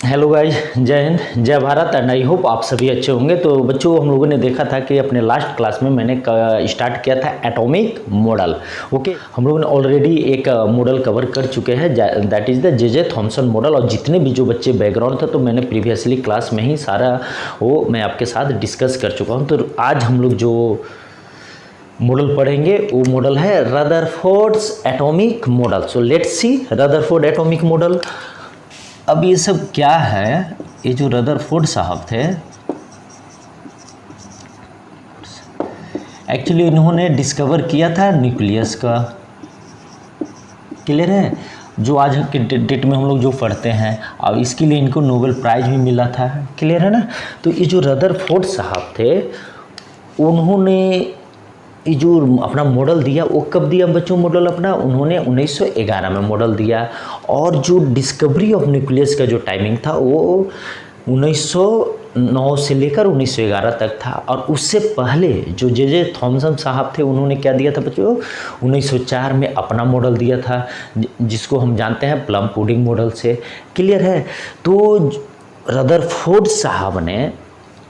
Hello guys, जय हिंद, जय Bharat and I hope आप सभी अच्छे होंगे। तो बच्चों, हम लोगों ने देखा था कि अपने लास्ट क्लास में मैंने स्टार्ट किया था एटॉमिक मॉडल। ओके, हम लोगों ने ऑलरेडी एक मॉडल कवर कर चुके हैं, that is the J Thomson model. और जितने भी जो बच्चे बैकग्राउंड था तो मैंने प्रीवियसली क्लास में ही सारा वो मैं आपके साथ डिस्कस कर चुका हूँ। तो आज हम लोग जो मॉडल पढ़ेंगे वो मॉडल है Rutherford's atomic model. So let's see Rutherford atomic model. अब ये सब क्या है, ये जो रदरफोर्ड साहब थे, एक्चुअली इन्होंने डिस्कवर किया था न्यूक्लियस का। क्लियर है? जो आज के डेट में हम लोग जो पढ़ते हैं, अब इसके लिए इनको नोबेल प्राइज भी मिला था। क्लियर है ना? तो ये जो रदरफोर्ड साहब थे, उन्होंने ये जो अपना मॉडल दिया, वो कब दिया बच्चों मॉडल अपना? उन्होंने 1911 में मॉडल दिया। और जो डिस्कवरी ऑफ न्यूक्लियस का जो टाइमिंग था वो 1909 से लेकर 1911 तक था। और उससे पहले जो जे थॉमसन साहब थे, उन्होंने क्या दिया था बच्चों? 1904 में अपना मॉडल दिया था, जिसको हम जानते हैं प्लम पुडिंग मॉडल से। क्लियर है? तो रदरफोर्ड साहब ने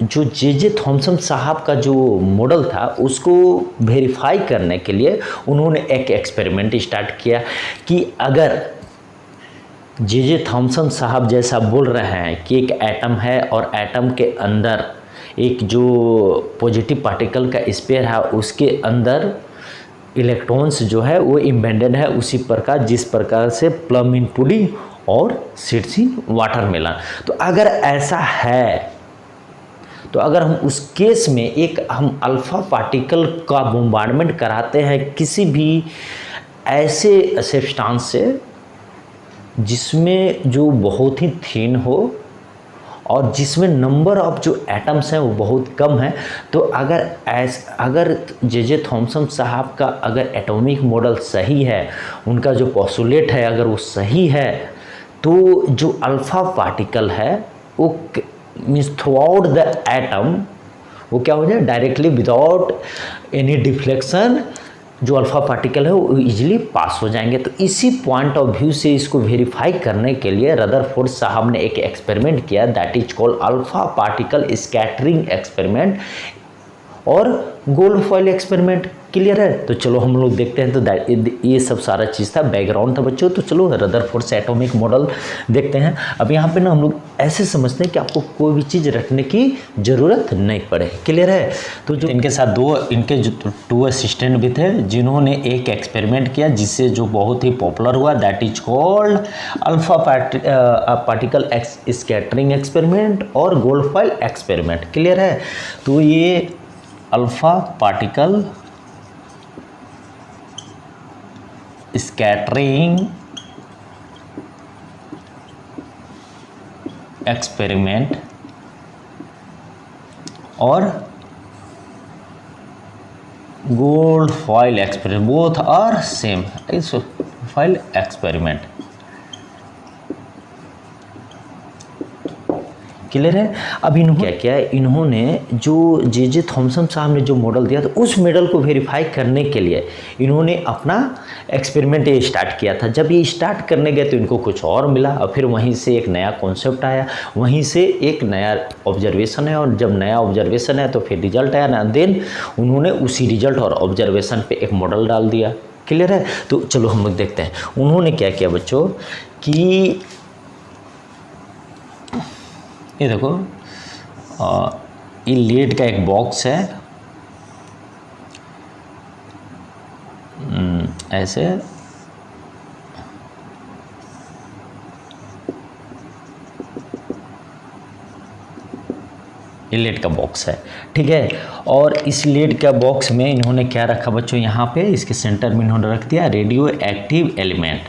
जो जे थॉमसन साहब का जो मॉडल था उसको वेरीफाई करने के लिए उन्होंने एक एक्सपेरिमेंट स्टार्ट किया कि अगर जे थॉमसन साहब जैसा बोल रहे हैं कि एक एटम है और एटम के अंदर एक जो पॉजिटिव पार्टिकल का स्पेयर है, उसके अंदर इलेक्ट्रॉन्स जो है वो इम्बेडेड है, उसी प्रकार जिस प्रकार से प्लम इन पुडिंग और सीड्स इन वाटरमेलन। तो अगर ऐसा है, तो अगर हम उस केस में एक हम अल्फ़ा पार्टिकल का बॉम्बार्डमेंट कराते हैं किसी भी ऐसे सब्सटेंस से जिसमें जो बहुत ही थिन हो और जिसमें नंबर ऑफ जो एटम्स हैं वो बहुत कम है, तो अगर जे थॉमसन साहब का अगर एटॉमिक मॉडल सही है, उनका जो पोस्टुलेट है अगर वो सही है, तो जो अल्फ़ा पार्टिकल है वो मीन्स थ्रूआउट द एटम वो क्या हो जाए, डायरेक्टली विदाउट एनी डिफ्लेक्शन जो अल्फ़ा पार्टिकल है वो इजीली पास हो जाएंगे। तो इसी पॉइंट ऑफ व्यू से इसको वेरीफाई करने के लिए रदरफोर्ड साहब ने एक एक्सपेरिमेंट किया, that is called alpha particle scattering experiment और गोल्ड फॉइल एक्सपेरिमेंट। क्लियर है? तो चलो हम लोग देखते हैं। तो ये सब सारा चीज़ था, बैकग्राउंड था बच्चों। तो चलो रदरफोर्ड से एटॉमिक मॉडल देखते हैं। अब यहाँ पे ना हम लोग ऐसे समझते हैं कि आपको कोई भी चीज़ रटने की ज़रूरत नहीं पड़े। क्लियर है? तो जो इनके साथ इनके जो 2 असिस्टेंट भी थे, जिन्होंने एक एक्सपेरिमेंट किया जिससे जो बहुत ही पॉपुलर हुआ, that is called alpha particle scattering experiment और गोल्ड फॉइल एक्सपेरिमेंट। क्लियर है? तो ये अल्फ़ा पार्टिकल स्कैटरिंग एक्सपेरिमेंट और gold foil experiment, both are same इस फॉइल एक्सपेरिमेंट। क्लियर है? अब इन्होंने क्या किया, इन्होंने जो जे थॉमसन साहब ने जो मॉडल दिया था उस मॉडल को वेरीफाई करने के लिए इन्होंने अपना एक्सपेरिमेंट ये स्टार्ट किया था। जब ये स्टार्ट करने गए तो इनको कुछ और मिला और फिर वहीं से एक नया कॉन्सेप्ट आया, वहीं से एक नया ऑब्जर्वेशन है, और जब नया ऑब्जर्वेशन है तो फिर रिजल्ट आया ना, देन उन्होंने उसी रिजल्ट और ऑब्जर्वेशन पे एक मॉडल डाल दिया। क्लियर है? तो चलो हम लोग देखते हैं उन्होंने क्या किया बच्चों कि ये देखो, ये लीड का एक बॉक्स है, ऐसे ये लेड का बॉक्स है। ठीक है? और इस लेड का बॉक्स में इन्होंने क्या रखा बच्चों, यहाँ पे इसके सेंटर में इन्होंने रख दिया radio active element.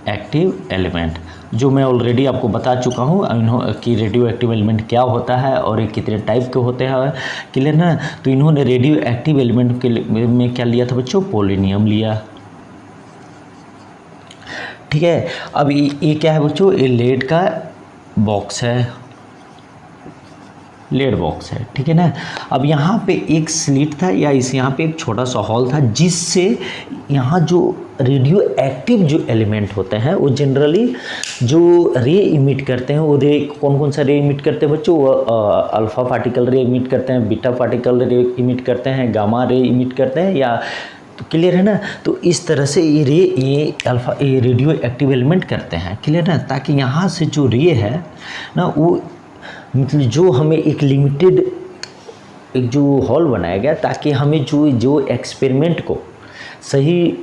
Active element जो मैं ऑलरेडी आपको बता चुका हूँ कि रेडियो एक्टिव एलिमेंट क्या होता है और ये कितने टाइप के होते हैं। क्लियर ना? तो इन्होंने रेडियो एक्टिव एलिमेंट के में क्या लिया था बच्चों? पोलोनियम लिया। ठीक है? अब ये क्या है बच्चों? ये लेड का बॉक्स है। लेड बॉक्स है, ठीक है ना। अब यहाँ पे एक स्लिट था या इस यहाँ पे एक छोटा सा हॉल था, जिससे यहाँ जो रेडियो एक्टिव जो एलिमेंट होते हैं वो जनरली जो रे इमिट करते हैं, वो रे कौन कौन सा रे इमिट करते हैं बच्चों? वो अल्फ़ा पार्टिकल रे इमिट करते हैं, बीटा पार्टिकल रे इमिट करते हैं, गामा रे इमिट करते हैं, या तो क्लियर है ना। तो इस तरह से ये अल्फ़ा ये रेडियो एक्टिव एलिमेंट करते हैं, क्लियर ना। ताकि यहाँ से जो रे है ना वो मतलब जो हमें एक लिमिटेड एक जो हॉल बनाया गया, ताकि हमें जो एक्सपेरिमेंट को सही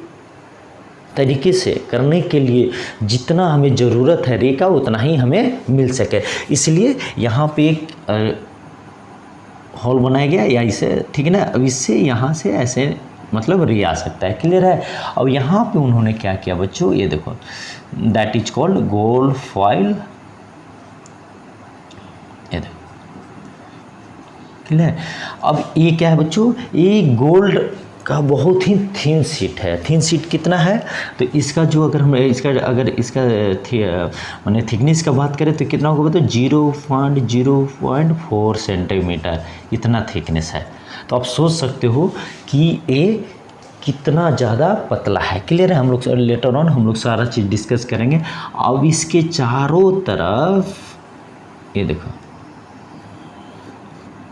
तरीके से करने के लिए जितना हमें ज़रूरत है रे का, उतना ही हमें मिल सके। इसलिए यहाँ पे एक हॉल बनाया गया या इसे, ठीक है ना। अब इससे यहाँ से ऐसे मतलब रे आ सकता है, क्लियर है। अब यहाँ पे उन्होंने क्या किया बच्चों, ये देखो, that is called gold foil, ये देखो, क्लियर। अब ये क्या है बच्चों, ये गोल्ड का बहुत ही थिन शीट है। थिन शीट कितना है, तो इसका जो अगर हम इसका माने थिकनेस का बात करें तो कितना होगा तो 0.04 सेंटीमीटर इतना थिकनेस है। तो आप सोच सकते हो कि ये कितना ज़्यादा पतला है, क्लियर है। हम लोग लेटर ऑन हम लोग सारा चीज़ डिस्कस करेंगे। अब इसके चारों तरफ ये देखो,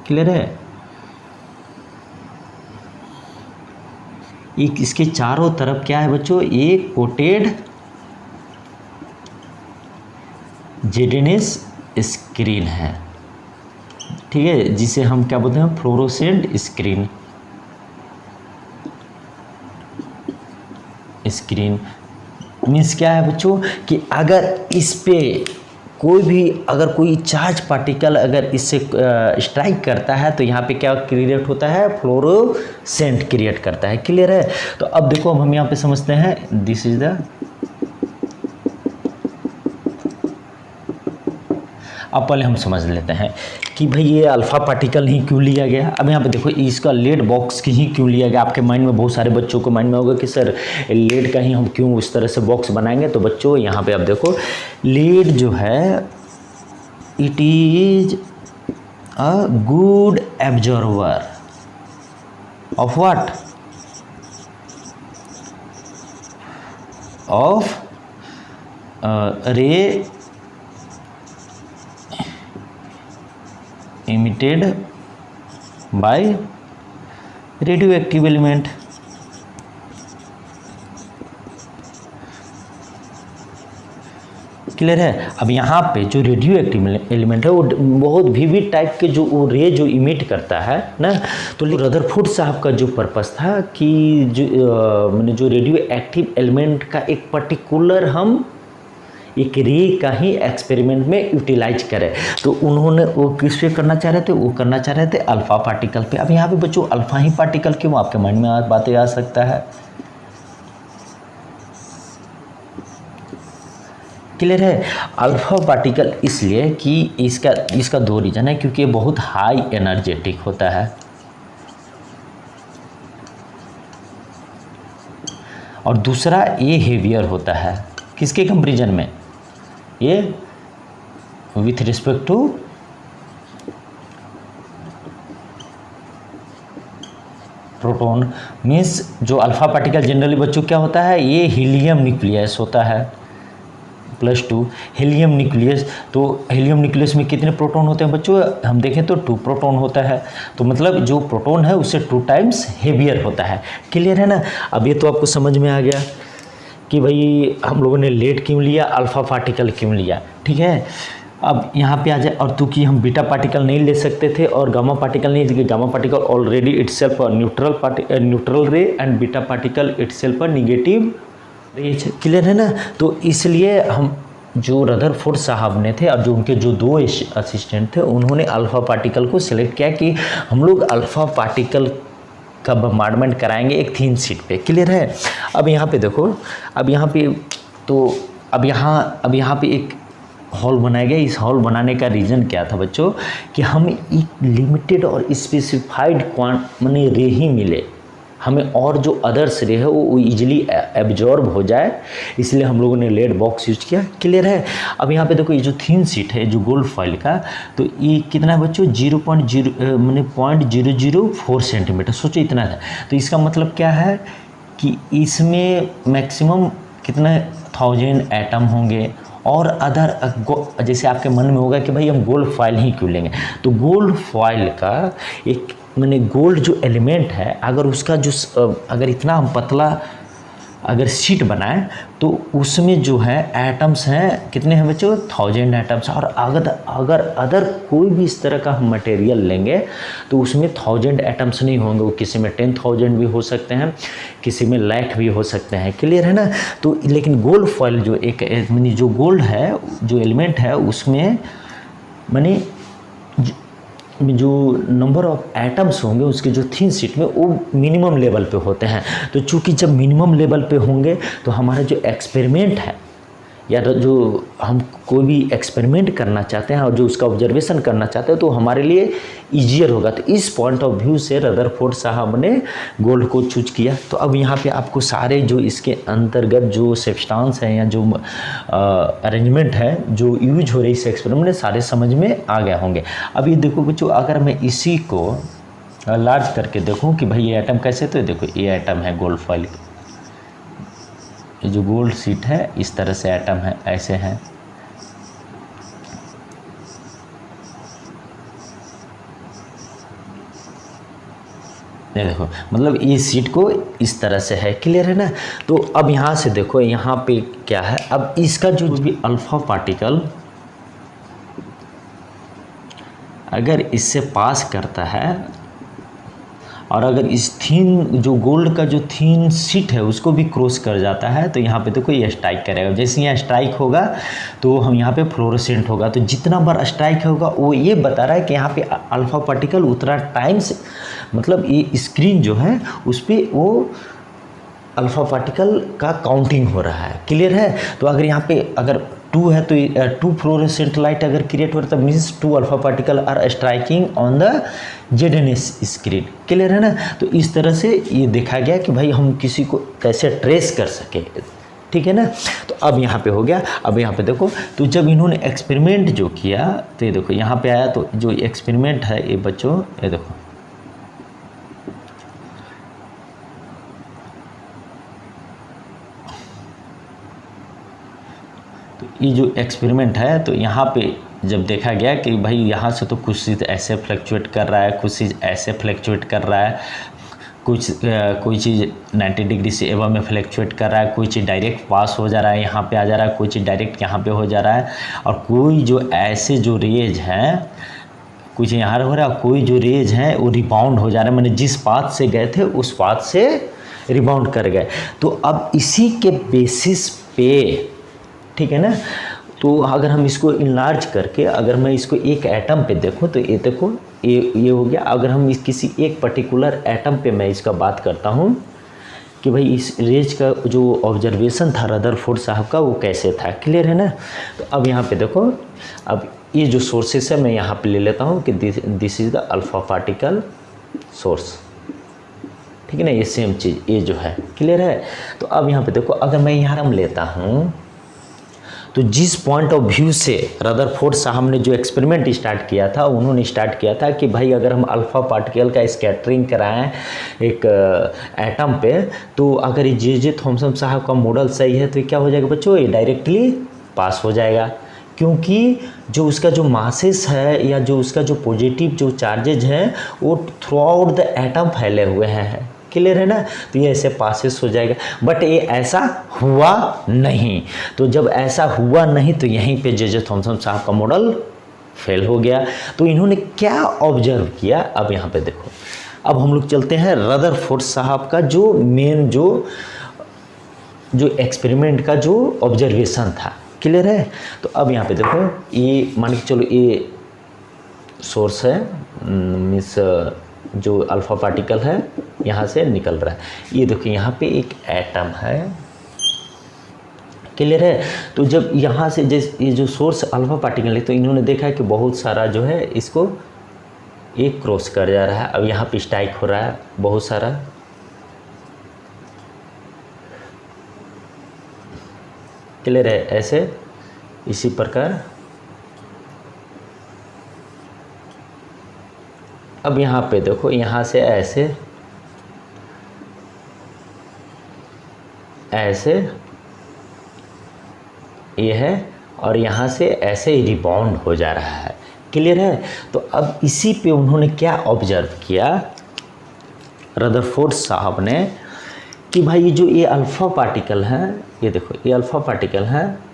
क्लियर है, एक इसके चारों तरफ क्या है बच्चों, एक कोटेड जेडेनेस स्क्रीन है, ठीक है, जिसे हम क्या बोलते हैं, फ्लोरोसेंट स्क्रीन। मीन्स क्या है बच्चों कि अगर इस पे अगर कोई चार्ज पार्टिकल अगर इससे स्ट्राइक करता है तो यहाँ पे क्या क्रिएट होता है, फ्लोरोसेंट क्रिएट करता है, क्लियर है। तो अब देखो, अब हम यहाँ पे समझते हैं, दिस इज द, अब पहले हम समझ लेते हैं कि भाई ये अल्फ़ा पार्टिकल ही क्यों लिया गया। अब यहाँ पे देखो, इसका लेड बॉक्स की ही क्यों लिया गया। आपके माइंड में, बहुत सारे बच्चों को माइंड में होगा कि सर लेड का ही हम क्यों इस तरह से बॉक्स बनाएंगे। तो बच्चों यहाँ पे आप देखो, लेड जो है it is a good absorber of what, of रे emitted by radioactive element। Clear है। अब यहाँ पे जो रेडियो एक्टिव एलिमेंट है वो बहुत विविध टाइप के जो वो रे जो इमिट करता है ना। तो रदरफोर्ड साहब का जो पर्पस था कि मैंने जो रेडियो एक्टिव एलिमेंट का एक पर्टिकुलर हम एक रे का ही एक्सपेरिमेंट में यूटिलाइज करें। तो उन्होंने वो किस पे करना चाह रहे थे, वो करना चाह रहे थे अल्फ़ा पार्टिकल पे। अब यहाँ पे बच्चों अल्फ़ा ही पार्टिकल क्यों, आपके माइंड में बातें आ सकता है, क्लियर है। अल्फ़ा पार्टिकल इसलिए कि इसका दो रीज़न है, क्योंकि ये बहुत हाई एनर्जेटिक होता है और दूसरा ये हेवियर होता है। किसके कंपेरिजन में, ये with respect to proton. Means जो अल्फ़ा पार्टिकल जनरली बच्चों क्या होता है, ये हीलियम न्यूक्लियस होता है +2 हीलियम न्यूक्लियस। तो हीलियम न्यूक्लियस में कितने प्रोटॉन होते हैं बच्चों, हम देखें तो 2 प्रोटॉन होता है। तो मतलब जो प्रोटॉन है उससे 2 टाइम्स हेवियर होता है, क्लियर है ना। अब ये तो आपको समझ में आ गया कि भाई हम लोगों ने लेड क्यों लिया, अल्फ़ा पार्टिकल क्यों लिया, ठीक है। अब यहाँ पे आ जाए, और क्योंकि हम बीटा पार्टिकल नहीं ले सकते थे और गामा पार्टिकल नहीं, क्योंकि gamma particle already itself neutral ray and beta particle itself negative ray, clear है ना। तो इसलिए हम जो रदरफोर्ड साहब ने थे और जो उनके जो 2 असिस्टेंट थे, उन्होंने अल्फ़ा पार्टिकल को सिलेक्ट किया कि हम लोग अल्फ़ा पार्टिकल का बम्बार्डमेंट कराएंगे एक थिन शीट पे, क्लियर है। अब यहाँ पे देखो, अब यहाँ पे तो अब यहाँ पे एक हॉल बनाया गया। इस हॉल बनाने का रीज़न क्या था बच्चों, कि हम एक लिमिटेड और स्पेसिफाइड माने रे ही मिले, हमें और जो अदर्स रे है वो ईजिली एब्जॉर्ब हो जाए, इसलिए हम लोगों ने लेड बॉक्स यूज किया। क्लियर है। अब यहाँ पे देखो ये जो थिन शीट है जो गोल्ड फॉइल का, तो ये कितना है बच्चों 0.0 मैंने 0.004 सेंटीमीटर, सोचो इतना है। तो इसका मतलब क्या है कि इसमें मैक्सिमम कितने 1000 एटम होंगे। और अदर जैसे आपके मन में होगा कि भाई हम गोल्ड फॉइल ही क्यों लेंगे, तो गोल्ड फॉइल का एक मैंने गोल्ड जो एलिमेंट है, अगर उसका जो अगर इतना हम पतला अगर शीट बनाएं तो उसमें जो है एटम्स हैं कितने हैं बच्चों 1000 एटम्स। और अगर अदर कोई भी इस तरह का हम मटेरियल लेंगे तो उसमें 1000 एटम्स नहीं होंगे, वो किसी में 10,000 भी हो सकते हैं, किसी में लाख भी हो सकते हैं। क्लियर है ना। तो लेकिन गोल्ड फॉइल जो एक यानी जो गोल्ड है जो एलिमेंट है उसमें मानी जो नंबर ऑफ एटम्स होंगे उसके जो थिन शीट में वो मिनिमम लेवल पे होते हैं। तो चूंकि जब मिनिमम लेवल पे होंगे तो हमारा जो एक्सपेरिमेंट है या जो हम कोई भी एक्सपेरिमेंट करना चाहते हैं और जो उसका ऑब्जर्वेशन करना चाहते हैं तो हमारे लिए ईजियर होगा। तो इस पॉइंट ऑफ व्यू से रदरफोर्ड साहब ने गोल्ड को चूज किया। तो अब यहाँ पे आपको सारे जो इसके अंतर्गत जो सब्सटेंस हैं या जो अरेंजमेंट है जो यूज हो रही इस एक्सपेरिमेंट में सारे समझ में आ गए होंगे। अब ये देखो बच्चों, अगर मैं इसी को लार्ज करके देखूँ कि भाई ये आइटम कैसे, तो देखो ये आइटम है गोल्ड फॉइल, ये जो गोल्ड शीट है इस तरह से एटम है, ऐसे हैं। ये देखो मतलब ये शीट को इस तरह से है। क्लियर है ना। तो अब यहाँ से देखो यहाँ पे क्या है, अब इसका जो भी अल्फा पार्टिकल अगर इससे पास करता है और अगर इस थीन जो गोल्ड का जो थीन शीट है उसको भी क्रॉस कर जाता है तो यहाँ पे देखो ये स्ट्राइक करेगा। जैसे यहाँ स्ट्राइक होगा तो हम यहाँ पे फ्लोरोसेंट होगा। तो जितना बार स्ट्राइक होगा वो ये बता रहा है कि यहाँ पे अल्फा पार्टिकल उतना टाइम से, मतलब ये स्क्रीन जो है उस पर वो अल्फा पार्टिकल का काउंटिंग हो रहा है। क्लियर है। तो अगर यहाँ पे अगर 2 है तो 2 फ्लोरोसेंट लाइट अगर क्रिएट हो रहा है तब means 2 alpha particle are striking on the ZNS screen. Clear है ना। तो इस तरह से ये देखा गया कि भाई हम किसी को कैसे ट्रेस कर सके। ठीक है ना। तो अब यहाँ पे हो गया। अब यहाँ पे देखो, तो जब इन्होंने एक्सपेरिमेंट जो किया तो ये देखो यहाँ पे आया, तो जो एक्सपेरिमेंट है ये बच्चों ये देखो ये जो एक्सपेरिमेंट है तो यहाँ पे जब देखा गया कि भाई यहाँ से तो कुछ चीज़ ऐसे फ्लक्चुएट कर रहा है, कुछ चीज़ ऐसे फ्लक्चुएट कर रहा है, कोई चीज़ 90 डिग्री से एबव में फ्लक्चुएट कर रहा है, कोई चीज़ डायरेक्ट पास हो जा रहा है यहाँ पे आ जा रहा है, कोई चीज़ डायरेक्ट यहाँ पे हो जा रहा है, और कोई जो ऐसे जो रेज हैं कुछ यहाँ हो रहा है, कोई जो रेज हैं वो रिबाउंड हो जा रहा है, मैंने जिस पाथ से गए थे उस पाथ से रिबाउंड कर गए। तो अब इसी के बेसिस पे, ठीक है ना, तो अगर हम इसको इनलार्ज करके अगर मैं इसको एक एटम पे देखूं तो ये देखो ये हो गया। अगर हम इस किसी एक पर्टिकुलर एटम पे मैं इसका बात करता हूं कि भाई इस रेज का जो ऑब्जर्वेशन था रदरफोर्ड साहब का वो कैसे था। क्लियर है ना। तो अब यहाँ पे देखो, अब ये जो सोर्सेस है मैं यहाँ पे ले लेता हूँ कि this is the alpha particle source. ठीक है ना, ये सेम चीज़ ये जो है। क्लियर है। तो अब यहाँ पे देखो, अगर मैं यहाँ हम लेता हूँ तो जिस पॉइंट ऑफ व्यू से रदरफोर्ड साहब ने जो एक्सपेरिमेंट स्टार्ट किया था, उन्होंने स्टार्ट किया था कि भाई अगर हम अल्फा पार्टिकल का स्कैटरिंग कराएं एक एटम पे, तो अगर ये जे थॉमसन साहब का मॉडल सही है तो क्या हो जाएगा बच्चों, ये डायरेक्टली पास हो जाएगा। क्योंकि जो उसका जो मासेस है या जो उसका जो पॉजिटिव जो चार्जेज हैं वो थ्रू आउट द एटम फैले हुए हैं। क्लियर है ना। तो ये ऐसे पासेस हो जाएगा, बट ये ऐसा हुआ नहीं। तो जब ऐसा हुआ नहीं तो यहीं पे जे थॉमसन साहब का मॉडल फेल हो गया। तो इन्होंने क्या ऑब्जर्व किया, अब यहाँ पे देखो, अब हम लोग चलते हैं रदरफोर्ड साहब का जो मेन जो एक्सपेरिमेंट का जो ऑब्जर्वेशन था। क्लियर है। तो अब यहाँ पे देखो, ये मान के चलो ये सोर्स है, मीन्स जो अल्फा पार्टिकल है यहाँ से निकल रहा है। ये देखो यहाँ पे एक एटम है। क्लियर है। तो जब यहाँ से ये जो सोर्स अल्फा पार्टिकल है तो इन्होंने देखा है कि बहुत सारा जो है इसको एक क्रॉस कर जा रहा है। अब यहाँ पे स्ट्राइक हो रहा है बहुत सारा, क्लियर है, ऐसे इसी प्रकार। अब यहाँ पे देखो, यहाँ से ऐसे ऐसे ये है और यहाँ से ऐसे ही रिबाउंड हो जा रहा है। क्लियर है। तो अब इसी पे उन्होंने क्या ऑब्जर्व किया रदरफोर्ड साहब ने कि भाई जो ये अल्फ़ा पार्टिकल है, ये देखो ये अल्फ़ा पार्टिकल है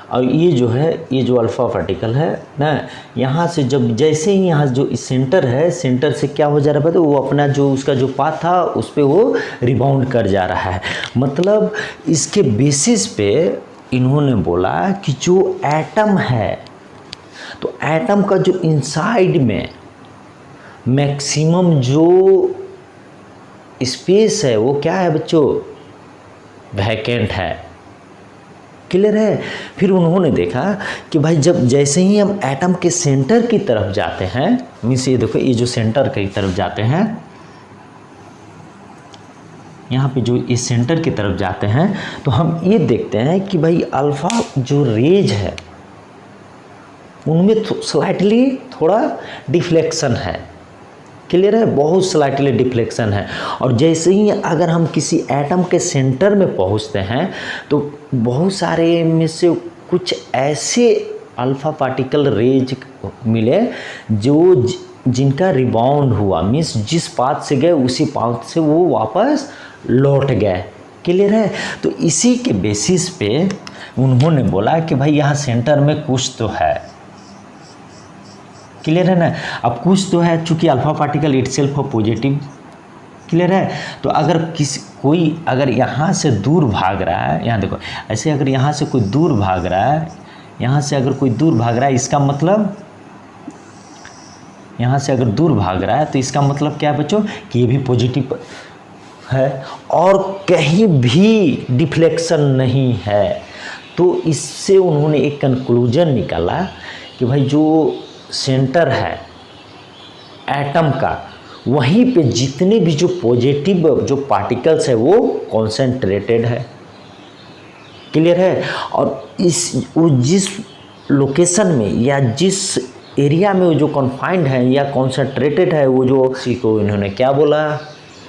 और ये जो है, ये जो अल्फ़ा पार्टिकल है ना, यहाँ से जब जैसे ही यहाँ जो सेंटर है, सेंटर से क्या हो जा रहा है पता है, वो अपना जो उसका जो पाथ था उस पर वो रिबाउंड कर जा रहा है। मतलब इसके बेसिस पे इन्होंने बोला कि जो एटम है, तो एटम का जो इनसाइड में मैक्सिमम जो स्पेस है वो क्या है बच्चों, वैकेंट है। क्लियर है। फिर उन्होंने देखा कि भाई जब जैसे ही हम एटम के सेंटर की तरफ जाते हैं, मीन्स ये देखो ये जो सेंटर की तरफ जाते हैं, यहाँ पे जो इस सेंटर की तरफ जाते हैं, तो हम ये देखते हैं कि भाई अल्फ़ा जो रेज है उनमें स्लाइटली थोड़ा डिफ्लेक्शन है। क्लियर है, बहुत स्लाइटली डिफ्लेक्शन है। और जैसे ही अगर हम किसी एटम के सेंटर में पहुंचते हैं तो बहुत सारे में से कुछ ऐसे अल्फ़ा पार्टिकल रेज मिले जो जिनका रिबाउंड हुआ, मीन्स जिस पाथ से गए उसी पाथ से वो वापस लौट गए। क्लियर है। तो इसी के बेसिस पे उन्होंने बोला कि भाई यहाँ सेंटर में कुछ तो है। क्लियर है ना। अब कुछ तो है, चूंकि alpha particle itself positive. Clear है। तो अगर कोई अगर यहाँ से दूर भाग रहा है, यहाँ देखो ऐसे अगर यहाँ से कोई दूर भाग रहा है, यहाँ से अगर कोई दूर भाग रहा है, इसका मतलब यहाँ से अगर दूर भाग रहा है तो इसका मतलब क्या है बच्चों कि ये भी पॉजिटिव है और कहीं भी डिफ्लेक्शन नहीं है। तो इससे उन्होंने एक कंक्लूजन निकाला कि भाई जो सेंटर है एटम का, वहीं पे जितने भी जो पॉजिटिव जो पार्टिकल्स है वो कॉन्सेंट्रेटेड है। क्लियर है। और वो जिस लोकेशन में या जिस एरिया में वो जो कॉन्फाइंड है या कॉन्सेंट्रेटेड है, वो जो इसी को इन्होंने क्या बोला,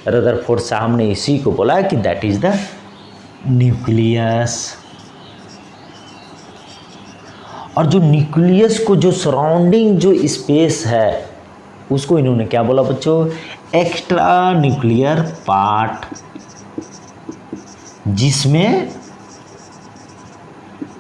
रदरफोर्ड साहब ने इसी को बोला कि दैट इज़ द न्यूक्लियस। और जो न्यूक्लियस को जो सराउंडिंग जो स्पेस है उसको इन्होंने क्या बोला बच्चों, एक्स्ट्रा न्यूक्लियर पार्ट, जिसमें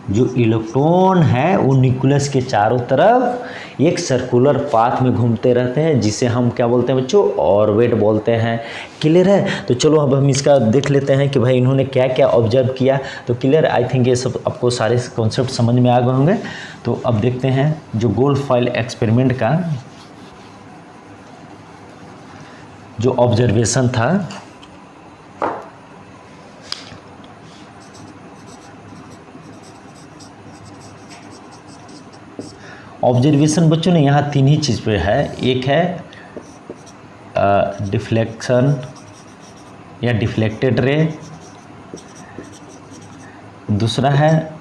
जो इलेक्ट्रॉन है वो न्यूक्लियस के चारों तरफ एक सर्कुलर पाथ में घूमते रहते हैं, जिसे हम क्या बोलते हैं बच्चों, ऑर्बिट बोलते हैं। क्लियर है। तो चलो अब हम इसका देख लेते हैं कि भाई इन्होंने क्या क्या ऑब्जर्व किया। तो क्लियर, आई थिंक ये सब आपको सारे कॉन्सेप्ट समझ में आ गए होंगे। तो अब देखते हैं जो गोल्ड फॉइल एक्सपेरिमेंट का जो ऑब्जर्वेशन था। ऑब्जर्वेशन बच्चों ने यहाँ तीन ही चीज़ पे है। एक है डिफ्लेक्शन या डिफ्लेक्टेड रे, दूसरा है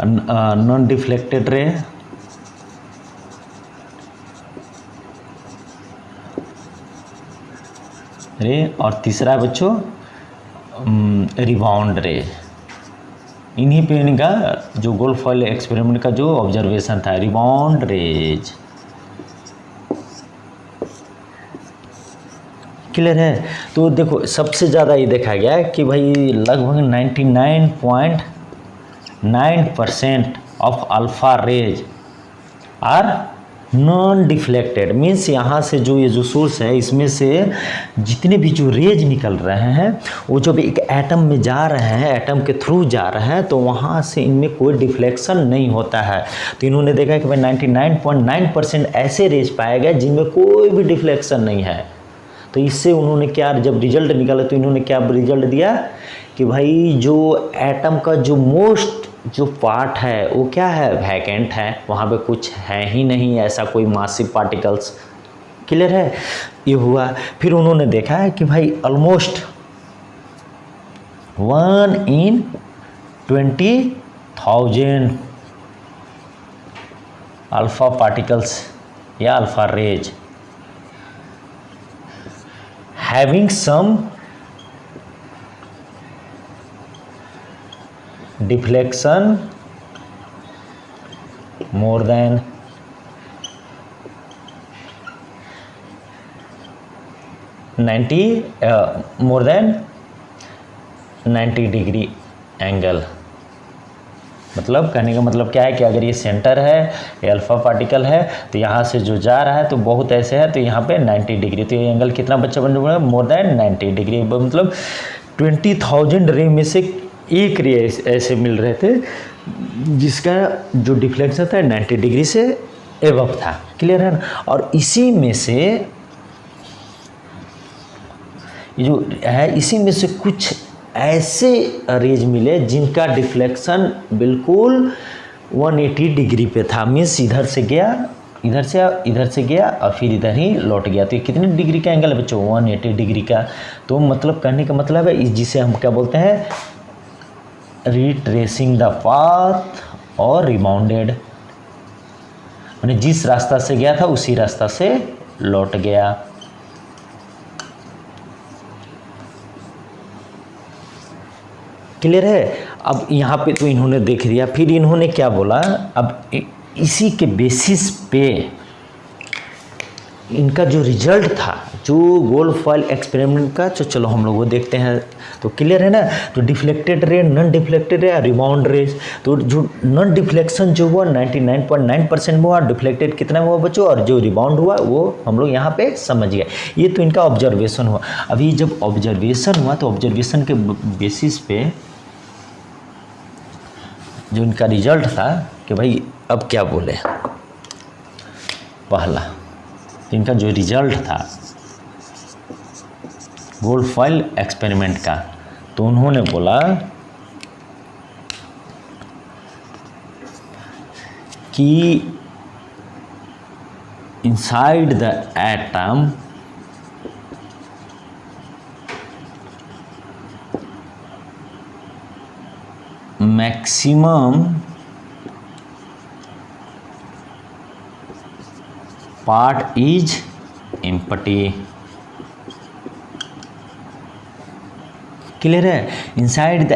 नॉन डिफ्लेक्टेड रे, और तीसरा है बच्चों रिबाउंड रे। इन्हीं पे इनका जो गोल्ड फॉइल एक्सपेरिमेंट का जो ऑब्जर्वेशन था, रिबाउंड रेज। क्लियर है। तो देखो सबसे ज़्यादा ये देखा गया कि भाई लगभग 99.9% of alpha rays are non deflected. Means यहाँ से जो ये जो सोर्स है इसमें से जितने भी जो रेज निकल रहे हैं वो जब एक एटम में जा रहे हैं, एटम के थ्रू जा रहे हैं, तो वहाँ से इनमें कोई डिफ्लेक्शन नहीं होता है। तो इन्होंने देखा कि भाई 99.9% ऐसे रेज पाए गए जिनमें कोई भी डिफ्लेक्शन नहीं है। तो इससे उन्होंने क्या, जब रिजल्ट निकाला तो इन्होंने क्या रिजल्ट दिया कि भाई जो एटम का जो मोस्ट जो पार्ट है वो क्या है, वैकेंट है, वहाँ पे कुछ है ही नहीं ऐसा कोई मासिव पार्टिकल्स। क्लियर है। ये हुआ। फिर उन्होंने देखा है कि भाई ऑलमोस्ट 1 in 20,000 अल्फा पार्टिकल्स या alpha rays having some deflection more than 90 degree angle. मतलब कहने का मतलब क्या है कि अगर ये सेंटर है, ये अल्फा पार्टिकल है, तो यहाँ से जो जा रहा है तो बहुत ऐसे है, तो यहाँ पे 90 डिग्री, तो ये एंगल कितना बच्चा बन रहा है, मोर देन 90 डिग्री। मतलब 20,000 रे में से एक रे ऐसे मिल रहे थे जिसका जो डिफ्लेक्शन था 90 डिग्री से एबव था। क्लियर है ना। और इसी में से जो है, इसी में से कुछ ऐसे रेज मिले जिनका डिफ्लेक्शन बिल्कुल 180 डिग्री पे था। मीन्स इधर से गया, इधर से गया और फिर इधर ही लौट गया। तो ये कितने डिग्री का एंगल है बच्चों, 180 डिग्री का। तो मतलब कहने का मतलब है जिसे हम क्या बोलते हैं, रिट्रेसिंग द पाथ और रिबाउंडेड, मैंने जिस रास्ता से गया था उसी रास्ता से लौट गया। क्लियर है। अब यहाँ पे तो इन्होंने देख लिया, फिर इन्होंने क्या बोला, अब इसी के बेसिस पे इनका जो रिजल्ट था, जो गोल्ड फॉइल एक्सपेरिमेंट का, तो चलो हम लोग वो देखते हैं। तो क्लियर है ना। तो डिफ्लेक्टेड रे, नॉन डिफ्लेक्टेड रे, रिबाउंड रेज। तो जो नॉन डिफ्लेक्शन जो हुआ 99.9% हुआ, डिफ्लेक्टेड कितना हुआ बच्चों, और जो रिबाउंड हुआ वो हम लोग यहाँ पे समझ गए। ये तो इनका ऑब्जर्वेशन हुआ। अभी जब ऑब्जर्वेशन हुआ तो ऑब्जर्वेशन के बेसिस पे जो इनका रिजल्ट था कि भाई अब क्या बोले, पहला इनका जो रिजल्ट था गोल्ड फॉइल एक्सपेरिमेंट का, तो उन्होंने बोला कि inside the atom maximum part is empty। Clear है। Inside the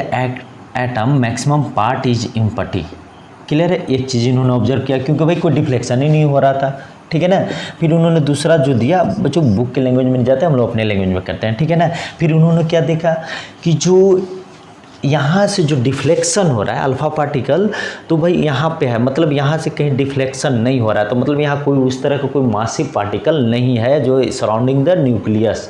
atom maximum part is empty. Clear है। एक चीज़ इन्होंने ऑब्जर्व किया, क्योंकि भाई कोई डिफ्लेक्शन ही नहीं हो रहा था। ठीक है ना। फिर उन्होंने दूसरा जो दिया, बच्चों बुक के लैंग्वेज में नहीं जाते, हम लोग अपने लैंग्वेज में करते हैं। ठीक है ना। फिर उन्होंने क्या देखा कि जो यहाँ से जो डिफ्लेक्शन हो रहा है अल्फा पार्टिकल, तो भाई यहाँ पे है, मतलब यहाँ से कहीं डिफ्लेक्शन नहीं हो रहा है, तो मतलब यहाँ कोई उस तरह का कोई मासिव पार्टिकल नहीं है जो सराउंडिंग द न्यूक्लियस।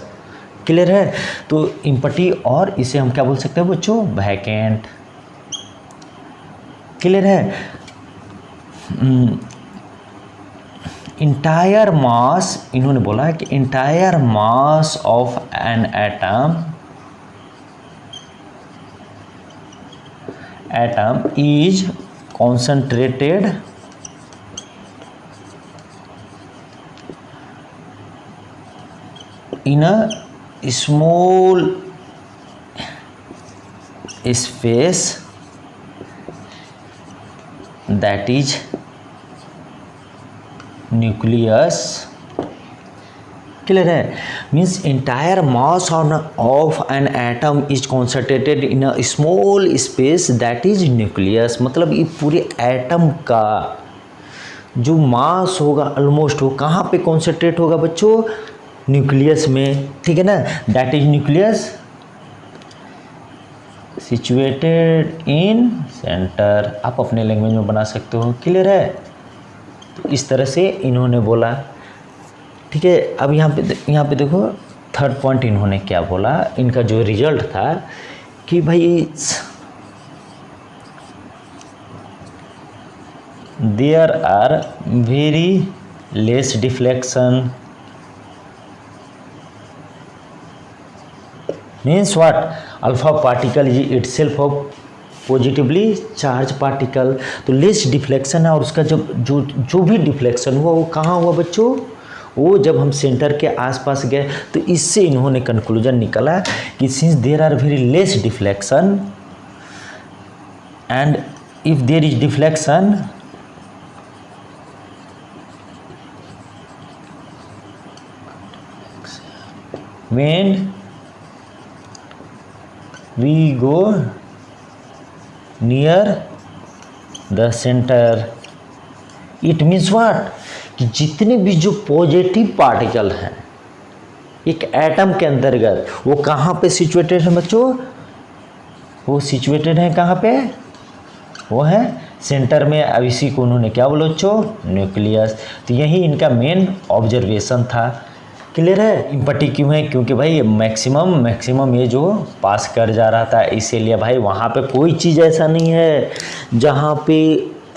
क्लियर है। तो एम्प्टी, और इसे हम क्या बोल सकते हैं बच्चों, वैकेंट। क्लियर है। इंटायर मास, इन्होंने बोला कि entire mass of an atom is concentrated in a small space that is nucleus। Clear है। Means entire mass of an atom is concentrated in a small space that is nucleus. मतलब ये पूरे atom का जो मास होगा almost वो कहाँ पे कॉन्सेंट्रेट होगा बच्चों, न्यूक्लियस में। ठीक है ना। That is nucleus situated in centre. आप अपने लैंग्वेज में बना सकते हो। क्लियर है। तो इस तरह से इन्होंने बोला। ठीक है। अब यहाँ पे देखो थर्ड पॉइंट इन्होंने क्या बोला, इनका जो रिजल्ट था कि भाई there are very less deflection. Means what, alpha particle is itself of positively charge particle. तो लेस डिफ्लेक्शन है, और उसका जो भी डिफ्लेक्शन हुआ वो कहाँ हुआ बच्चों, वो जब हम सेंटर के आसपास गए तो इससे इन्होंने कंक्लूजन निकाला कि since there are very less deflection and if there is deflection when we go near the center it means what कि जितने भी जो पॉजिटिव पार्टिकल हैं एक एटम के अंतर्गत वो कहाँ पे सिचुएटेड है बच्चों, वो सिचुएटेड है कहाँ पे, वो है सेंटर में। अब इसी को उन्होंने क्या बोला बच्चों, न्यूक्लियस। तो यही इनका मेन ऑब्जर्वेशन था। क्लियर है। इम्पटी क्यों है, क्योंकि भाई मैक्सिमम ये जो पास कर जा रहा था, इसीलिए भाई वहाँ पे कोई चीज़ ऐसा नहीं है जहाँ पे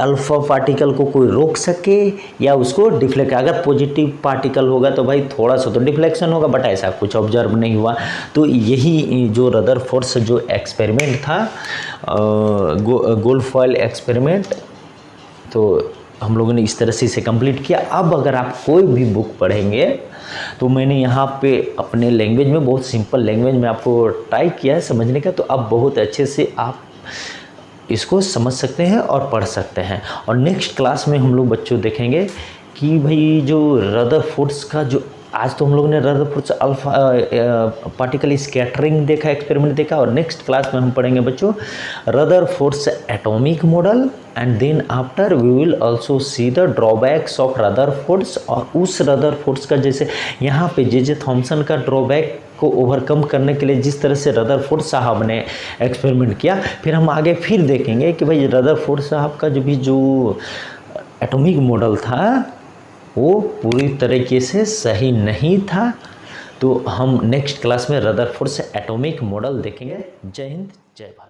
अल्फा पार्टिकल को कोई रोक सके या उसको डिफ्लेक्ट। अगर पॉजिटिव पार्टिकल होगा तो भाई थोड़ा सा तो डिफ्लेक्शन होगा, बट ऐसा कुछ ऑब्जर्व नहीं हुआ। तो यही जो रदरफोर्ड जो एक्सपेरिमेंट था, गोल्ड फॉयल एक्सपेरिमेंट, तो हम लोगों ने इस तरह से इसे कंप्लीट किया। अब अगर आप कोई भी बुक पढ़ेंगे तो मैंने यहाँ पे अपने लैंग्वेज में, बहुत सिंपल लैंग्वेज में आपको ट्राई किया है समझने का, तो अब बहुत अच्छे से आप इसको समझ सकते हैं और पढ़ सकते हैं। और नेक्स्ट क्लास में हम लोग बच्चों देखेंगे कि भाई जो रदरफोर्ड्स का जो, आज तो हम लोगों ने रदरफोर्ड्स अल्फा पार्टिकल स्कैटरिंग देखा, एक्सपेरिमेंट देखा, और नेक्स्ट क्लास में हम पढ़ेंगे बच्चों Rutherford's atomic model, and then after we will also see the drawbacks of Rutherford's. और उस रदरफोर्ड्स का, जैसे यहाँ पे जे थॉमसन का ड्रॉबैक को ओवरकम करने के लिए जिस तरह से रदरफोर्ड साहब ने एक्सपेरिमेंट किया, फिर हम आगे फिर देखेंगे कि भाई रदरफोर्ड साहब का जो एटॉमिक मॉडल था वो पूरी तरीके से सही नहीं था। तो हम नेक्स्ट क्लास में रदरफोर्ड एटॉमिक मॉडल देखेंगे। जय हिंद, जय भारत।